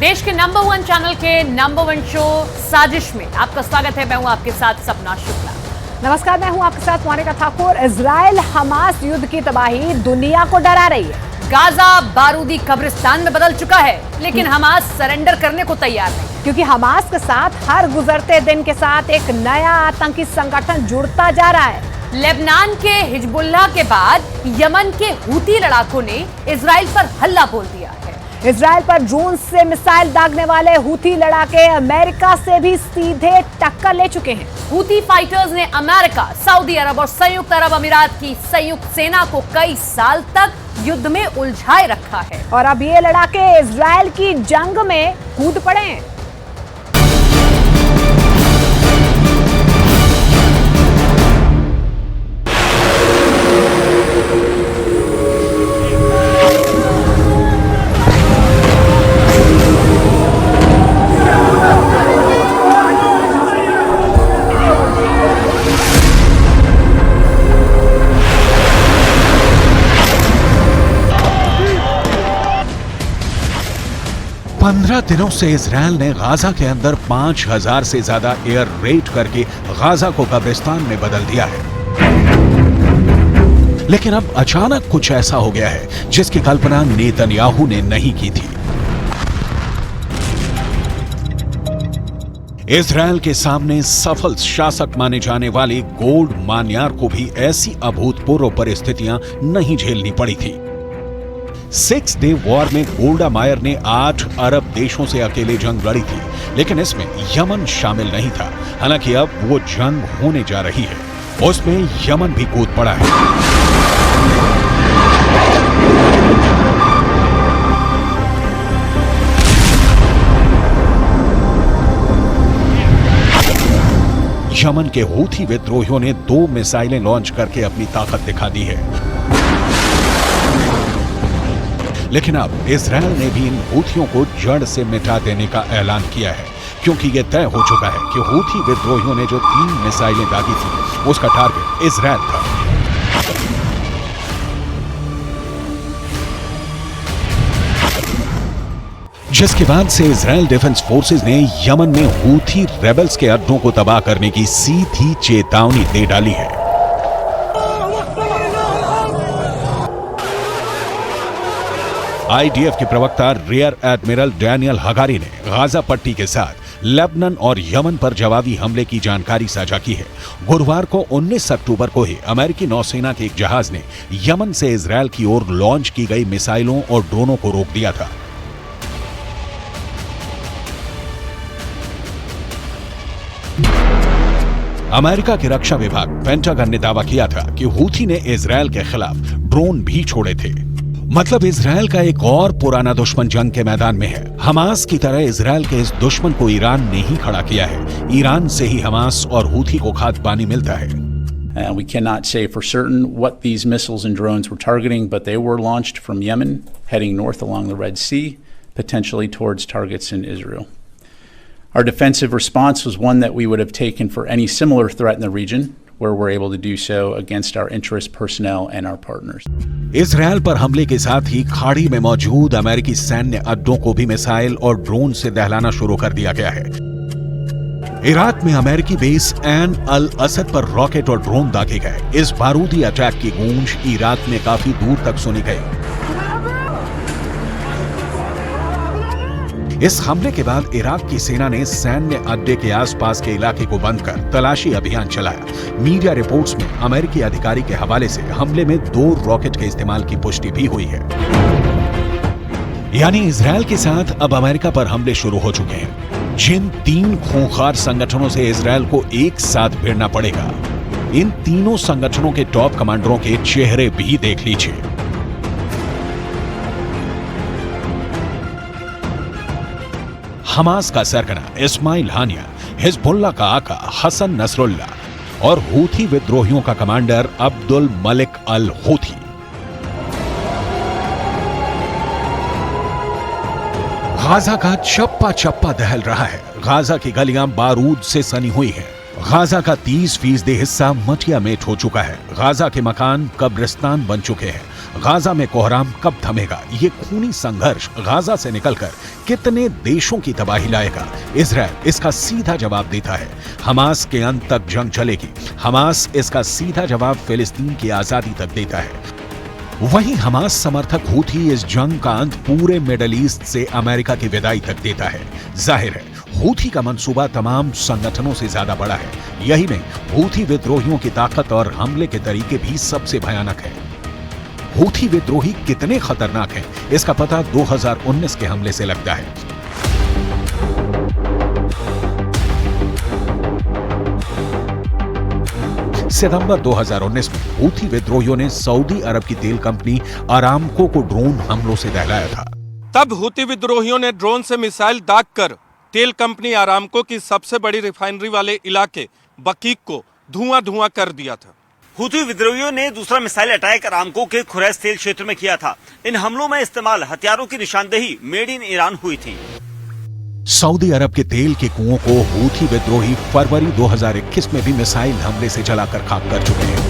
देश के number 1 channel के नंबर 1 शो साजिश में आपका स्वागत है। मैं हूं आपके साथ सपना शुक्ला। नमस्कार, मैं हूं आपके साथ मोनिका ठाकुर। इजराइल हमास युद्ध की तबाही दुनिया को डरा रही है। गाजा बारूदी कब्रिस्तान में बदल चुका है, लेकिन हमास सरेंडर करने को तैयार नहीं, क्योंकि हमास के साथ हर गुजरते दिन के साथ एक नया आतंकी संगठन जुड़ता जा रहा है। लेबनान के हिजबुल्लाह के बाद यमन के हूती लड़ाकों ने इजराइल पर हल्ला बोल दिया है। इजराइल पर ड्रोन से मिसाइल दागने वाले हूती लड़ाके अमेरिका से भी सीधे टक्कर ले चुके हैं। हूती फाइटर्स ने अमेरिका, सऊदी अरब और संयुक्त अरब अमीरात की संयुक्त सेना को कई साल तक युद्ध में उलझाए रखा है और अब ये लड़ाके इजराइल की जंग में कूद पड़े हैं। पंद्रह दिनों से इजराइल ने गाजा के अंदर 5000 से ज्यादा एयर रेड करके गाजा को कब्रिस्तान में बदल दिया है। लेकिन अब अचानक कुछ ऐसा हो गया है जिसकी कल्पना नेतन्याहू ने नहीं की थी। इजराइल के सामने सफल शासक माने जाने वाले गोल्ड मान्यार को भी ऐसी अभूतपूर्व परिस्थितियां नहीं झेलनी पड़ी थी। 6 डे वॉर में गोल्डा मायर ने 8 अरब देशों से अकेले जंग लड़ी थी, लेकिन इसमें यमन शामिल नहीं था। हालांकि अब वो जंग होने जा रही है, उसमें यमन भी कूद पड़ा है। यमन के हूथी विद्रोहियों ने 2 मिसाइलें लॉन्च करके अपनी ताकत दिखा दी है। लेकिन अब इजराइल ने भी इन हूथियों को जड़ से मिटा देने का ऐलान किया है, क्योंकि यह तय हो चुका है कि हूथी विद्रोहियों ने जो 3 मिसाइलें दागी थी उसका टारगेट इजराइल था। जिसके बाद से इजराइल डिफेंस फोर्सेस ने यमन में हूथी रेबल्स के अड्डों को तबाह करने की सीधी चेतावनी दे डाली है। आईडीएफ के प्रवक्ता रियर एडमिरल डैनियल हगारी ने गाजा पट्टी के साथ लेबनान और यमन पर जवाबी हमले की जानकारी साझा की है। गुरुवार को 19 अक्टूबर को ही अमेरिकी नौसेना के एक जहाज ने यमन से इजराइल की ओर लॉन्च की गई मिसाइलों और ड्रोनों को रोक दिया था। अमेरिका के रक्षा विभाग पेंटागन ने दावा किया था कि हूथी ने इजराइल के खिलाफ ड्रोन भी छोड़े थे। मतलब इजराइल का एक और पुराना दुश्मन जंग के मैदान में है। हमास की तरह इजराइल के इस दुश्मन को ईरान ने ही खड़ा किया है। ईरान से ही हमास और हूथी को खाद्य पानी मिलता है। We cannot say for certain what these missiles and drones were targeting, but they were launched from Yemen, heading north along the Red Sea, potentially towards targets in Israel. Our defensive response was one that we would have taken for any similar threat in the region, where we're able to do so against our interest personnel and our partners. Israel पर हमले के साथ ही खाड़ी में मौजूद अमेरिकी सैन्य अड्डों को भी मिसाइल और ड्रोन से दहलाना शुरू कर दिया गया है। इराक में अमेरिकी बेस ऐन अल असद पर रॉकेट और ड्रोन दागे गए। इस बारूदी अटैक की गूंज इराक में काफी दूर तक सुनी गई। इस हमले के बाद इराक की सेना ने सैन्य अड्डे के आसपास के इलाके को बंद कर तलाशी अभियान चलाया। मीडिया रिपोर्ट्स में अमेरिकी अधिकारी के हवाले से हमले में 2 रॉकेट के इस्तेमाल की पुष्टि भी हुई है। यानी इजराइल के साथ अब अमेरिका पर हमले शुरू हो चुके हैं। जिन 3 खूंखार संगठनों से इजराइल को एक साथ भिड़ना पड़ेगा, इन तीनों संगठनों के टॉप कमांडरों के चेहरे भी देख लीजिए। हमास का सरगना इस्माइल हानिया, हिजबुल्लाह का आका हसन नसरुल्ला और हूथी विद्रोहियों का कमांडर अब्दुल मलिक अल हूथी। गाजा का चप्पा चप्पा दहल रहा है। गाजा की गलियां बारूद से सनी हुई हैं। गाजा का 30% हिस्सा मटिया मेट हो चुका है। गाजा के मकान कब्रिस्तान बन चुके हैं। गाजा में कोहराम कब थमेगा? ये खूनी संघर्ष गाजा से निकलकर कितने देशों की तबाही लाएगा? इजराइल इसका सीधा जवाब देता है। हमास के अंत तक जंग चलेगी। हमास इसका सीधा जवाब फिलिस्तीन की आजादी तक देता है। वहीं हमास समर्थक हूथी इस जंग का अंत पूरे मिडल ईस्ट से अमेरिका की विदाई तक देता है। जाहिर है हूथी का मंसूबा तमाम संगठनों से ज्यादा बड़ा है। यही नहीं, हूथी विद्रोहियों की ताकत और हमले के तरीके भी सबसे भयानक है। हूथी विद्रोही कितने खतरनाक हैं, इसका पता 2019 के हमले से लगता है। सितंबर 2019 में हूथी विद्रोहियों ने सऊदी अरब की तेल कंपनी अरामको को ड्रोन हमलों से दहलाया था। तब हूथी विद्रोहियों ने ड्रोन से मिसाइल दागकर तेल कंपनी अरामको की सबसे बड़ी रिफाइनरी वाले इलाके बकीक को धुआं कर दिया था। हूथी विद्रोहियों ने दूसरा मिसाइल अटैक अरामको के खुरैस तेल क्षेत्र में किया था। इन हमलों में इस्तेमाल हथियारों की निशानदेही मेड इन ईरान हुई थी। सऊदी अरब के तेल के कुओं को हूथी विद्रोही फरवरी 2021 में भी मिसाइल हमले से जलाकर खाक कर चुके हैं।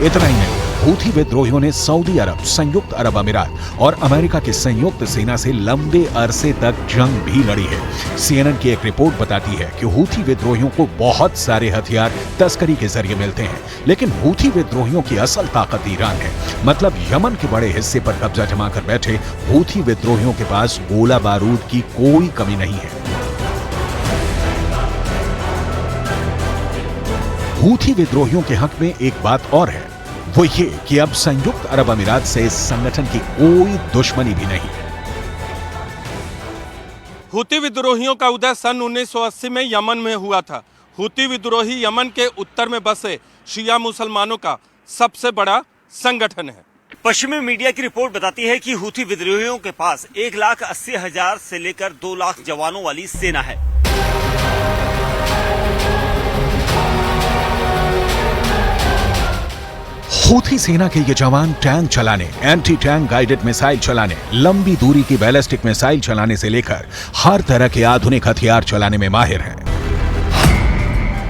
इतना ही नहीं, हूथी विद्रोहियों ने सऊदी अरब, संयुक्त अरब अमीरात और अमेरिका की संयुक्त सेना से लंबे अरसे तक जंग भी लड़ी है। सीएनएन की एक रिपोर्ट बताती है कि हूथी विद्रोहियों को बहुत सारे हथियार तस्करी के जरिए मिलते हैं, लेकिन हूथी विद्रोहियों की असल ताकत ईरान है। मतलब यमन के बड़े हिस्से पर कब्जा जमा कर बैठे हूथी विद्रोहियों के पास गोला बारूद की कोई कमी नहीं है। हूथी विद्रोहियों के हक में एक बात और है, वो ये कि अब संयुक्त अरब अमीरात से इस संगठन की कोई दुश्मनी भी नहीं है। हूथी विद्रोहियों का उदय सन 1980 में यमन में हुआ था। हूथी विद्रोही यमन के उत्तर में बसे शिया मुसलमानों का सबसे बड़ा संगठन है। पश्चिमी मीडिया की रिपोर्ट बताती है कि हूथी विद्रोहियों के पास 1,80,000 से लेकर 2 लाख जवानों वाली सेना है। हूथी सेना के ये जवान टैंक चलाने, एंटी टैंक गाइडेड मिसाइल चलाने, लंबी दूरी की बैलिस्टिक मिसाइल चलाने से लेकर हर तरह के आधुनिक हथियार चलाने में माहिर हैं।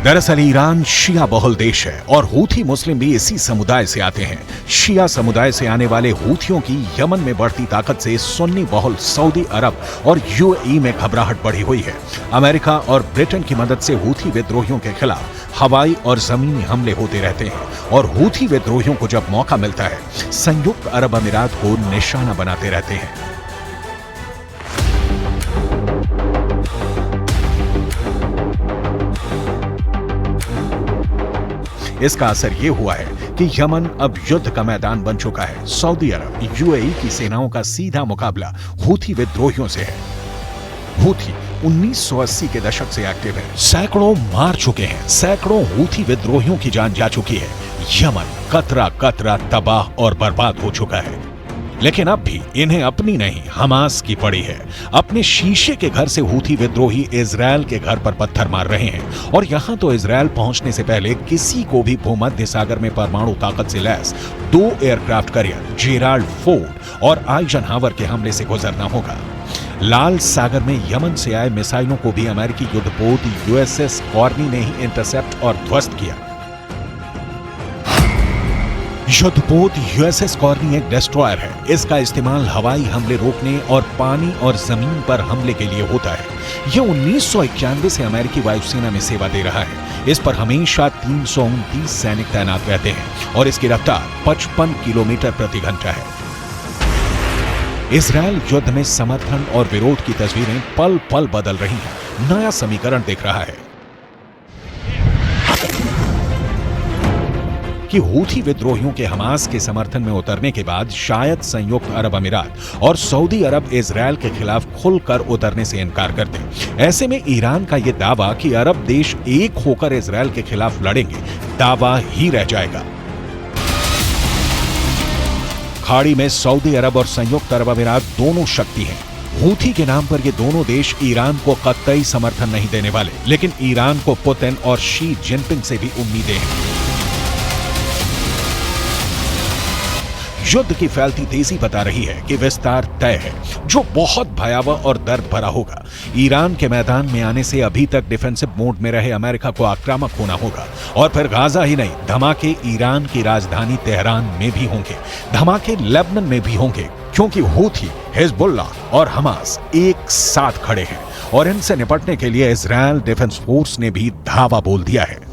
दरअसल ईरान शिया बहुल देश है और हूथी मुस्लिम भी इसी समुदाय से आते हैं। शिया समुदाय से आने वाले हूथियों की यमन में बढ़ती ताकत से सुन्नी बहुल सऊदी अरब और यूएई में घबराहट बढ़ी हुई है। अमेरिका और ब्रिटेन की मदद से हूथी विद्रोहियों के खिलाफ हवाई और जमीनी हमले होते रहते हैं और हूथी विद्रोहियों को जब मौका मिलता है संयुक्त अरब अमीरात को निशाना बनाते रहते हैं। इसका असर यह हुआ है कि यमन अब युद्ध का मैदान बन चुका है। सऊदी अरब, यूएई की सेनाओं का सीधा मुकाबला हूथी विद्रोहियों से है। हूथी 1980 के दशक से एक्टिव है। सैकड़ों मार चुके हैं, सैकड़ों हूथी विद्रोहियों की जान जा चुकी है। यमन कतरा कतरा तबाह और बर्बाद हो चुका है। लेकिन अब भी इन्हें अपनी नहीं, हमास की पड़ी है। अपने शीशे के घर से हूथी विद्रोही इजरायल के घर पर पत्थर मार रहे हैं और यहां तो इजरायल पहुंचने से पहले किसी को भी भूमध्य सागर में परमाणु ताकत से lace 2 aircraft carrier Gerald Ford और आइजनहावर के हमले से गुजरना होगा। लाल सागर में यमन से आए मिसाइलों को भी अमेरिकी युद्धपोत यूएसएस कॉर्नी ने ही इंटरसेप्ट और ध्वस्त किया। युद्धपोत यूएसएस कॉर्नी एक डिस्ट्रॉयर है। इसका इस्तेमाल हवाई हमले रोकने और पानी और जमीन पर हमले के लिए होता है। यह 1991 से अमेरिकी वायुसेना में सेवा दे रहा है। इस पर हमेशा 329 सैनिक तैनात रहते हैं और इसकी रफ्तार 55 किलोमीटर प्रति घंटा है। इजरायल युद्ध में समर्थन और विरोध की तस्वीरें पल पल बदल रही हैं। नया समीकरण दिख रहा है कि हूथी विद्रोहियों के हमास के समर्थन में उतरने के बाद शायद संयुक्त अरब अमीरात और सऊदी अरब इजरायल के खिलाफ खुलकर उतरने से इनकार कर दें। ऐसे में ईरान का यह दावा कि अरब देश एक होकर इजरायल के खिलाफ लड़ेंगे, दावा ही रह जाएगा। खाड़ी में सऊदी अरब और संयुक्त अरब अमीरात दोनों शक्ति हैं। हूथी के नाम पर ये दोनों देश ईरान को कतई समर्थन नहीं देने वाले, लेकिन ईरान को पुतिन और शी जिनपिंग से भी उम्मीदें हैं। युद्ध की फैलती तेजी बता रही है कि विस्तार तय है, जो बहुत भयावह और दर्द भरा होगा। ईरान के मैदान में आने से अभी तक डिफेंसिव मोड में रहे अमेरिका को आक्रामक होना होगा, और फिर गाजा ही नहीं, धमाके ईरान की राजधानी तेहरान में भी होंगे, धमाके लेबनान में भी होंगे, क्योंकि हूथी, हिजबुल्लाह और हमास एक साथ खड़े हैं और इनसे निपटने के लिए इजरायल डिफेंस फोर्स ने भी धावा बोल दिया है।